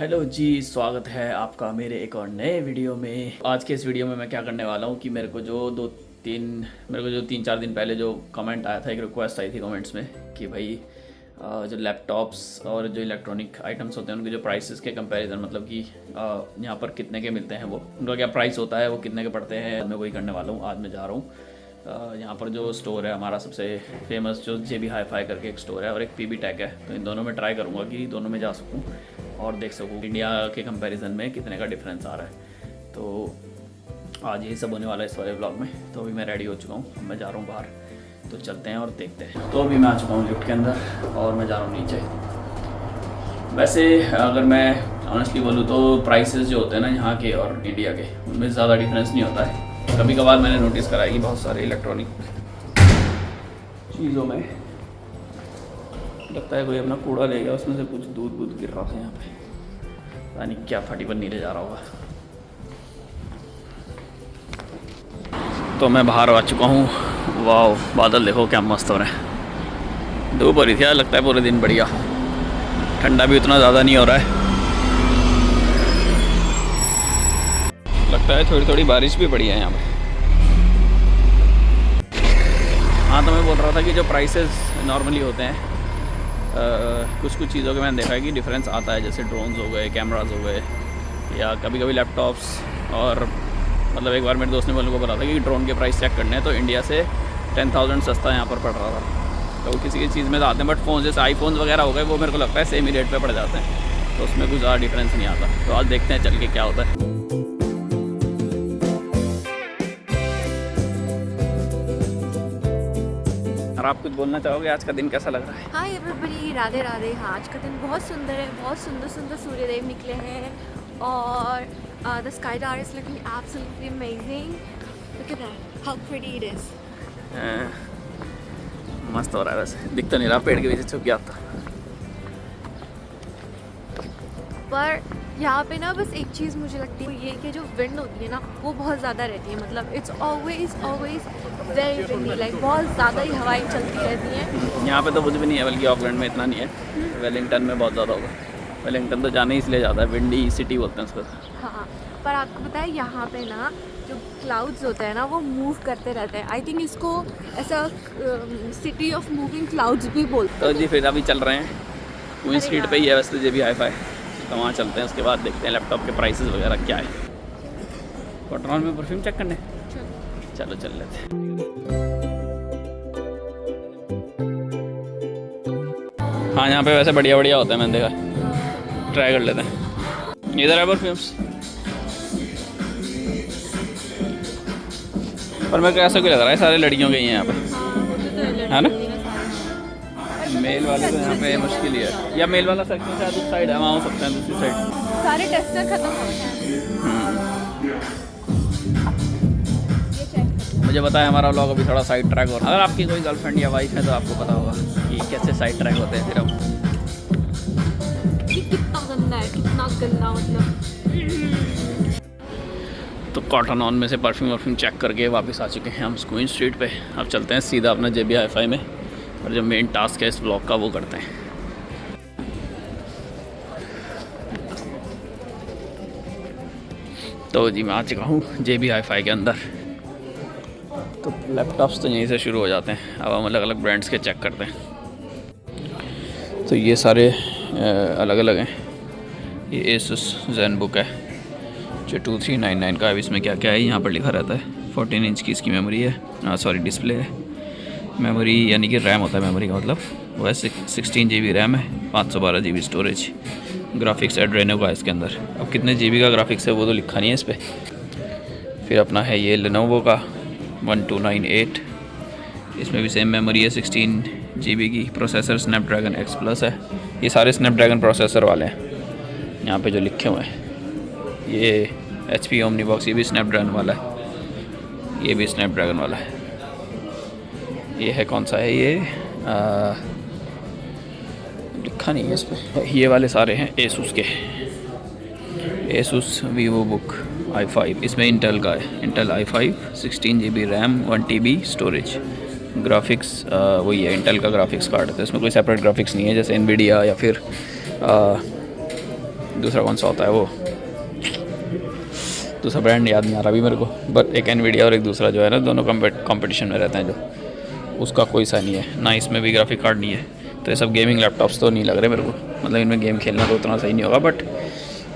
Hello जी, स्वागत है आपका मेरे एक और नए वीडियो में। आज के इस वीडियो में मैं क्या करने वाला हूँ कि मेरे को जो 3-4 दिन पहले जो कमेंट आया था, एक रिक्वेस्ट आई थी कमेंट्स में कि भाई जो लैपटॉप्स और जो इलेक्ट्रॉनिक आइटम्स होते हैं उनके जो प्राइसेस के कंपैरिजन, मतलब कि यहाँ पर कितने के मिलते हैं, वो उनका क्या प्राइस होता है, वो कितने के पड़ते हैं, मैं वही करने वाला हूँ। आज मैं जा रहा हूँ यहाँ पर जो स्टोर है हमारा सबसे फेमस, जो JB Hi-Fi करके एक स्टोर है और एक PB Tech है, तो इन दोनों में ट्राई करूँगा कि दोनों में जा सकूँ और देख सकूँ इंडिया के कंपैरिजन में कितने का डिफरेंस आ रहा है। तो आज यही सब होने वाला है इस वाले ब्लॉग में। तो अभी मैं रेडी हो चुका हूँ, अब मैं जा रहा हूँ बाहर, तो चलते हैं और देखते हैं। तो अभी मैं आ चुका हूँ लिफ्ट के अंदर और मैं जा रहा हूँ नीचे। वैसे अगर मैं ऑनेस्टली बोलूँ तो प्राइसेस जो होते हैं ना यहाँ के और इंडिया के, उनमें ज़्यादा डिफरेंस नहीं होता है। कभी कभार मैंने नोटिस करा है कि बहुत सारे इलेक्ट्रॉनिक चीज़ों में लगता है कोई अपना कूड़ा ले गया, उसमें से कुछ दूध गिर रहा था यहाँ पे, पता नहीं क्या फटी पर नीचे जा रहा होगा। तो मैं बाहर आ चुका हूँ। वाह, बादल देखो क्या मस्त हो रहे हैं। धूप हो रही थी, लगता है पूरे दिन बढ़िया, ठंडा भी उतना ज़्यादा नहीं हो रहा है, लगता है थोड़ी थोड़ी बारिश भी बढ़िया है यहाँ पे। हाँ, तो मैं बोल रहा था कि जो प्राइसेस नॉर्मली होते हैं कुछ चीज़ों के मैंने देखा है कि डिफरेंस आता है, जैसे ड्रोन्स हो गए, कैमराज हो गए, या कभी कभी लैपटॉप्स। और मतलब एक बार मेरे दोस्त ने मेरे को बोला था कि ड्रोन के प्राइस चेक करने हैं तो इंडिया से 10,000 सस्ता यहाँ पर पड़ रहा था। तो किसी किसी चीज़ में तो आते हैं, बट फ़ोन जैसे आईफोन वगैरह हो गए वो मेरे को लगता है सेम ही रेट पे पड़ जाते हैं, तो उसमें कुछ ज़्यादा डिफरेंस नहीं आता। तो आज देखते हैं चल के क्या होता है। और आप कुछ बोलना चाहोगे, आज का दिन कैसा लग रहा है? Hi everybody, Radhe Radhe. हाँ, आज का दिन बहुत सुंदर है, बहुत सुंदर सुंदर सूर्यदेव निकले हैं और the sky Dar is looking absolutely amazing. Look at that, how pretty it is. मस्त हो रहा है, वैसे दिख तो नहीं रहा, पेड़ के पीछे छुप गया था। पर यहाँ पे ना बस एक चीज़ मुझे लगती है, ये कि जो विंड होती है ना वो बहुत ज़्यादा रहती है, मतलब it's always very windy, like बहुत ज़्यादा ही हवाएं चलती रहती हैं। यहाँ पे तो कुछ भी नहीं है, बल्कि ऑकलैंड में इतना नहीं है, वेलिंगटन में बहुत ज़्यादा होगा। वेलिंगटन तो जाने ही इसलिए ज़्यादा है, विंडी सिटी बोलते हैं उसको। हाँ, पर आपको पता है यहाँ पे ना जो क्लाउड्स होते हैं ना वो मूव करते रहते हैं। आई थिंक इसको ऐसा सिटी ऑफ मूविंग क्लाउड्स भी बोलते हैं। तो जी फिर अभी चल रहे हैं क्वीन स्ट्रीट पे ही है वैसे JB Hi-Fi, तो वहाँ चलते हैं, उसके बाद देखते हैं लैपटॉप के प्राइसेस वगैरह क्या है। कॉटन ऑन में परफ्यूम चेक करने, चलो चल लेते हैं। हाँ, यहाँ पे वैसे बढ़िया बढ़िया होता है, मैंने देखा, ट्राई कर लेते हैं। इधर है परफ्यूम्स, पर मेरे को ऐसा क्यों लग रहा है सारे लड़कियों के ही हैं यहाँ पे, है ना? मेल वाले तो यहाँ पे मुश्किल ही है, या मेल वाला सेक्शन शायद उस साइड है, वहाँ हो सकता है दूसरी साइड। सारे टेस्टर खत्म हो गए हैं। मुझे बताया हमारा व्लॉग अभी थोड़ा साइड ट्रैक हो रहा है। अगर आपकी कोई गर्लफ्रेंड या वाइफ है तो आपको पता होगा कि कैसे साइड ट्रैक होते हैं। फिर अब कितना गंदा है, कितना गंदा, मतलब। तो कॉटन ऑन में से परफ्यूम चेक करके वापस आ चुके हैं हम क्वीन स्ट्रीट पे। अब चलते हैं सीधा अपना JB Hi-Fi में, और जो मेन टास्क है इस ब्लॉग का वो करते हैं। तो जी मैं आ चुका हूँ JB Hi-Fi के अंदर। तो लैपटॉप्स तो यहीं से शुरू हो जाते हैं, अब हम अलग अलग ब्रांड्स के चेक करते हैं। तो ये सारे अलग अलग हैं। ये Asus ZenBook है जो 2399 का है। इसमें क्या क्या है यहाँ पर लिखा रहता है। 14 इंच की इसकी मेमोरी है, सॉरी डिस्प्ले है। मेमोरी यानी कि रैम होता है, मेमोरी का मतलब वो है 16 GB रैम है, 512 GB स्टोरेज। ग्राफिक्स एड्रेनो का है इसके अंदर। अब कितने GB का ग्राफिक्स है वो तो लिखा नहीं है इस पर। फिर अपना है ये Lenovo का 1298, इसमें भी सेम मेमोरी है 16 GB की। प्रोसेसर स्नैपड्रैगन X Plus है। ये सारे स्नैपड्रैगन प्रोसेसर वाले हैं यहाँ पे जो लिखे हुए हैं। ये HP Omnibox, ये भी स्नैपड्रैगन वाला है, ये भी स्नैपड्रैगन वाला है। ये है कौन सा है ये, लिखा नहीं है इस पर। ये वाले सारे हैं Asus के, Asus VivoBook i5। इसमें इंटेल का है, Intel i5 16 GB RAM 1 TB storage. Graphics वही है, इंटेल का ग्राफिक्स कार्ड है, तो इसमें कोई सेपरेट ग्राफिक्स नहीं है जैसे NVIDIA या फिर दूसरा कौन सा होता है वो, दूसरा ब्रांड याद नहीं आ रहा अभी मेरे को, बट एक एनवीडिया और एक दूसरा जो है ना, दोनों कंपटीशन में रहते हैं जो, उसका कोई सा नहीं है ना, इसमें भी ग्राफिक कार्ड नहीं है। तो ये सब गेमिंग लैपटॉप्स तो नहीं लग रहे मेरे को, मतलब इनमें गेम खेलना तो उतना सही नहीं होगा, बट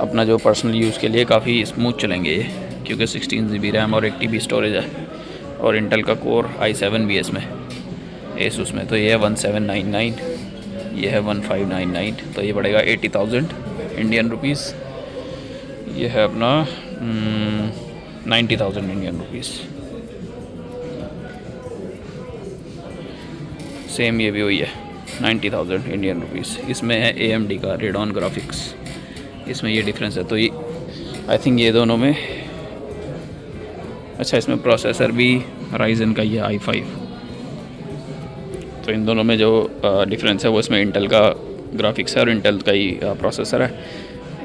अपना जो पर्सनल यूज़ के लिए काफ़ी स्मूथ चलेंगे ये, क्योंकि 16 GB रैम और 1 TB स्टोरेज है, और इंटेल का कोर i7 भी है इसमें, एसूस में। तो ये है 1799, ये है 1599, तो ये पड़ेगा 80,000 इंडियन रुपीज़। ये है अपना 90,000 इंडियन रुपीज़। सेम ये भी हुई है 90,000 इंडियन रुपीज़। इसमें है AMD का रेडॉन ग्राफिक्स, इसमें ये डिफरेंस है। तो ये आई थिंक ये दोनों में, अच्छा इसमें प्रोसेसर भी राइजन का ही है i5। तो इन दोनों में जो डिफरेंस है वो इसमें इंटेल का ग्राफिक्स है और इंटेल का ही प्रोसेसर है,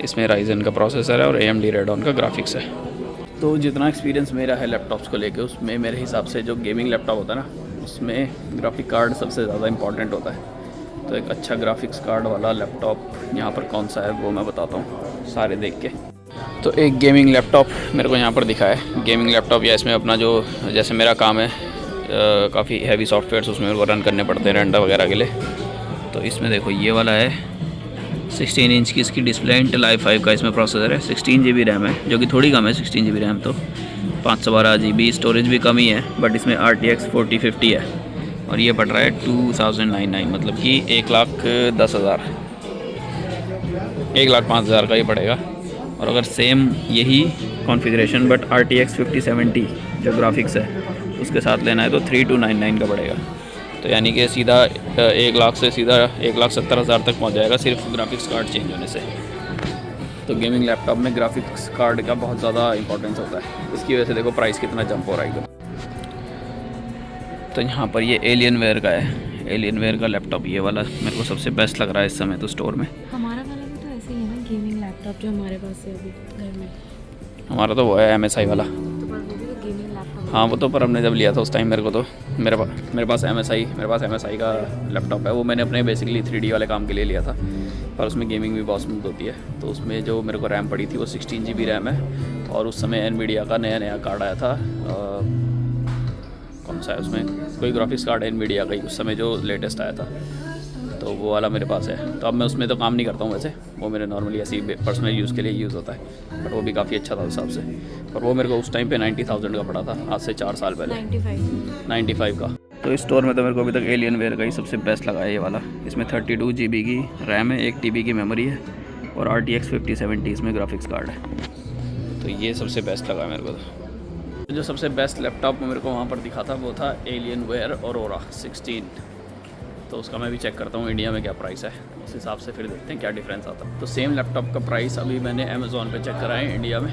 इसमें राइजन का प्रोसेसर है और AMD रेडॉन का ग्राफिक्स है। तो जितना एक्सपीरियंस मेरा है लैपटॉप्स को लेके, उसमें मेरे हिसाब से जो गेमिंग लैपटॉप होता है ना, उसमें ग्राफिक कार्ड सबसे ज़्यादा इंपॉर्टेंट होता है। तो एक अच्छा ग्राफिक्स कार्ड वाला लैपटॉप यहाँ पर कौन सा है वो मैं बताता हूँ सारे देख के। तो एक गेमिंग लैपटॉप मेरे को यहाँ पर दिखा है, गेमिंग लैपटॉप, या इसमें अपना जो, जैसे मेरा काम है काफ़ी हैवी सॉफ्टवेयर्स उसमें मेरे को रन करने पड़ते हैं रेंडर वगैरह के लिए। तो इसमें देखो ये वाला है 16 इंच की इसकी डिस्प्ले, इंटेल i5 का इसमें प्रोसेसर है, 16 GB रैम है, जो कि थोड़ी कम है 16 GB रैम, तो 512 GB स्टोरेज भी कम ही है, बट इसमें RTX 4050 है, और ये पड़ रहा है 2099, मतलब कि 1,10,000, 1,05,000 का ही पड़ेगा। और अगर सेम यही कॉन्फ़िगरेशन बट RTX 5070 जो ग्राफिक्स है उसके साथ लेना है तो 3,299 का पड़ेगा। तो यानी कि सीधा 1 लाख से सीधा 1,70,000 तक पहुंच जाएगा सिर्फ ग्राफिक्स कार्ड चेंज होने से। तो गेमिंग लैपटॉप में ग्राफिक्स कार्ड का बहुत ज़्यादा इंपॉर्टेंस होता है, इसकी वजह से देखो प्राइस कितना जंप हो रहा है एकदम। तो यहाँ पर ये एलियनवेयर का है, एलियनवेयर का लैपटॉप ये वाला मेरे को सबसे बेस्ट लग रहा है इस समय तो स्टोर में। हमारा वाला भी तो ऐसे ही है ना, गेमिंग लैपटॉप जो हमारे पास है अभी घर में। हमारा तो वो है MSI वाला। तो पर वो भी तो गेमिंग लैपटॉप। हाँ वो तो, पर हमने जब लिया था उस टाइम मेरे को तो मेरे पास MSI का लैपटॉप है, वो मैंने अपने बेसिकली 3D वाले काम के लिए लिया था, पर उसमें गेमिंग भी बहुत स्मूथ होती है। तो उसमें जो मेरे को रैम पड़ी थी वो 16 GB रैम है, और उस समय एनवीडिया का नया कार्ड आया था, कौन सा है उसमें, कोई ग्राफिक्स कार्ड एनवीडिया का ही उस समय जो लेटेस्ट आया था, तो वो वाला मेरे पास है। तो अब मैं उसमें तो काम नहीं करता हूँ वैसे, वो मेरे नॉर्मली ऐसे ही पर्सनल यूज़ के लिए यूज़ होता है, बट वो भी काफ़ी अच्छा था उस हिसाब से। पर वो मेरे को उस टाइम पे 90,000 का पड़ा था, आज से 4 साल पहले 95 का। तो इस स्टोर में तो मेरे को अभी तक एलियनवेयर का ही सबसे बेस्ट लगा है ये वाला। इसमें 32 GB की रैम है, 1 TB की मेमोरी है, और RTX 5070 इसमें ग्राफिक्स कार्ड है। तो ये सबसे बेस्ट लगा मेरे को। तो जो सबसे बेस्ट लैपटॉप मेरे को वहाँ पर दिखा था वो था एलियनवेयर औरोरा 16। तो उसका मैं भी चेक करता हूँ इंडिया में क्या प्राइस है, उस हिसाब से फिर देखते हैं क्या डिफरेंस आता है। तो सेम लैपटॉप का प्राइस अभी मैंने अमेज़ॉन पे चेक करा है इंडिया में,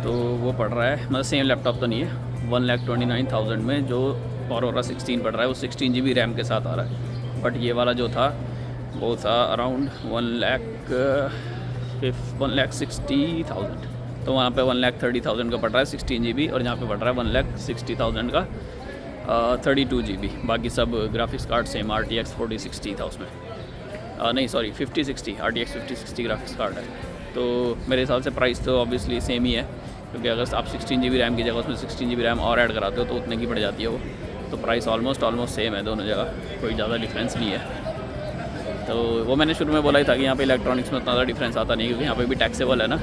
तो वो पड़ रहा है, मतलब सेम लैपटॉप तो नहीं है, 1,29,000 में जो औरोरा 16 पड़ रहा है वो 16 GB रैम के साथ आ रहा है। बट ये वाला जो था वो था अराउंड 1,60,000, तो वहाँ पे 1,30,000 का पड़ रहा है 16 GB, और यहाँ पे पड़ रहा है 1,60,000 का 32 GB। बाकी सब ग्राफिक्स कार्ड सेम, RTX 4060 था उसमें, नहीं सॉरी 5060, RTX 5060 ग्राफिक्स कार्ड है। तो मेरे हिसाब से प्राइस तो ऑब्वियसली सेम ही है, क्योंकि अगर आप 16 GB रैम की जगह उसमें 16 GB रैम और ऐड कराते हो तो उतने की पड़ जाती है वो। तो प्राइस ऑलमोस्ट सेम है दोनों जगह, कोई ज़्यादा डिफरेंस नहीं है। तो वो मैंने शुरू में बोला ही था कि यहाँ पे इलेक्ट्रॉनिक्स में उतना ज़्यादा डिफरेंस आता नहीं, क्योंकि यहाँ पे भी टैक्सेबल है ना।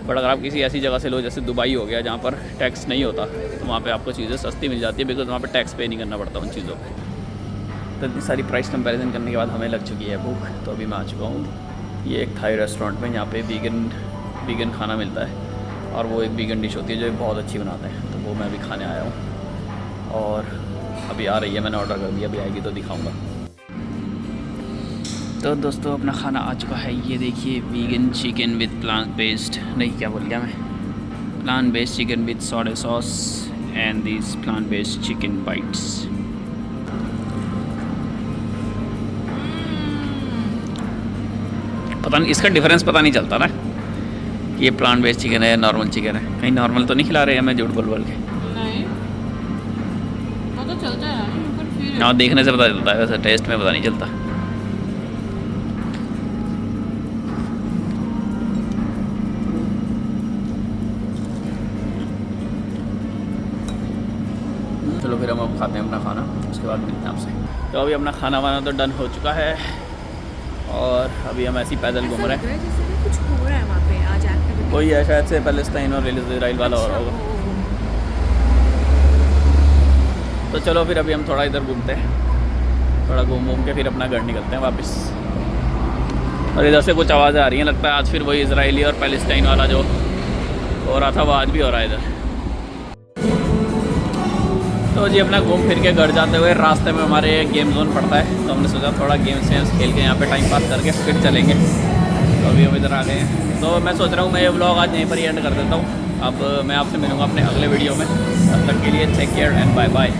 बट अगर आप किसी ऐसी जगह से लो जैसे दुबई हो गया जहाँ पर टैक्स नहीं होता, तो वहाँ पे आपको चीज़ें सस्ती मिल जाती है, बिकॉज वहाँ पे टैक्स पे नहीं करना पड़ता उन चीज़ों पे। तो इतनी सारी प्राइस कंपैरिजन करने के बाद हमें लग चुकी है भूख, तो अभी मैं आ चुका हूँ ये एक थाई रेस्टोरेंट में, यहाँ पे वीगन खाना मिलता है, और वो एक वीगन डिश होती है जो बहुत अच्छी बनाते हैं, तो वो मैं भी खाने आया हूँ। और अभी आ रही है, मैंने ऑर्डर कर दिया, अभी आएगी तो दिखाऊँगा। तो दोस्तों अपना खाना आ चुका है, ये देखिए vegan chicken with plant based, नहीं क्या बोल गया मैं, plant based chicken with soya sauce and this plant based chicken bytes. पता नहीं इसका डिफरेंस पता नहीं चलता ना, ये प्लांट बेस्ड चिकन है या नॉर्मल चिकन है। कहीं नॉर्मल तो नहीं खिला रहे हैं मैं झूठ बोल के? नहीं, वो तो चलता है पर फिर हाँ देखने से पता चलता है, वैसे टेस्ट में पता नहीं चलता। चलो फिर हम खाते हैं अपना खाना, उसके बाद मिलते हैं आपसे। तो अभी अपना खाना वाना तो डन हो चुका है और अभी हम ऐसे ही पैदल घूम रहे हैं। कुछ हो रहा है वहाँ पे आज एक्टिविटी। कोई है शायद से पैलेस्टाइन और इजराइल वाला हो रहा होगा। तो चलो फिर अभी हम थोड़ा इधर घूमते हैं, थोड़ा घूम के फिर अपना घर निकलते हैं वापस। और इधर से कुछ आवाज़ें आ रही हैं, लगता है आज फिर वही इजराइली और पैलेस्टाइन वाला जो हो रहा था वो आज भी हो रहा है इधर। तो जी अपना घूम फिर के घर जाते हुए रास्ते में हमारे गेम जोन पड़ता है, तो हमने सोचा थोड़ा गेम्स वेम्स खेल के यहाँ पे टाइम पास करके फिर चलेंगे। तो अभी हम इधर आ गए हैं, तो मैं सोच रहा हूँ मैं ये व्लॉग आज यहीं पर ही एंड कर देता हूँ। अब मैं आपसे मिलूँगा अपने अगले वीडियो में, तब तक के लिए take care and bye bye.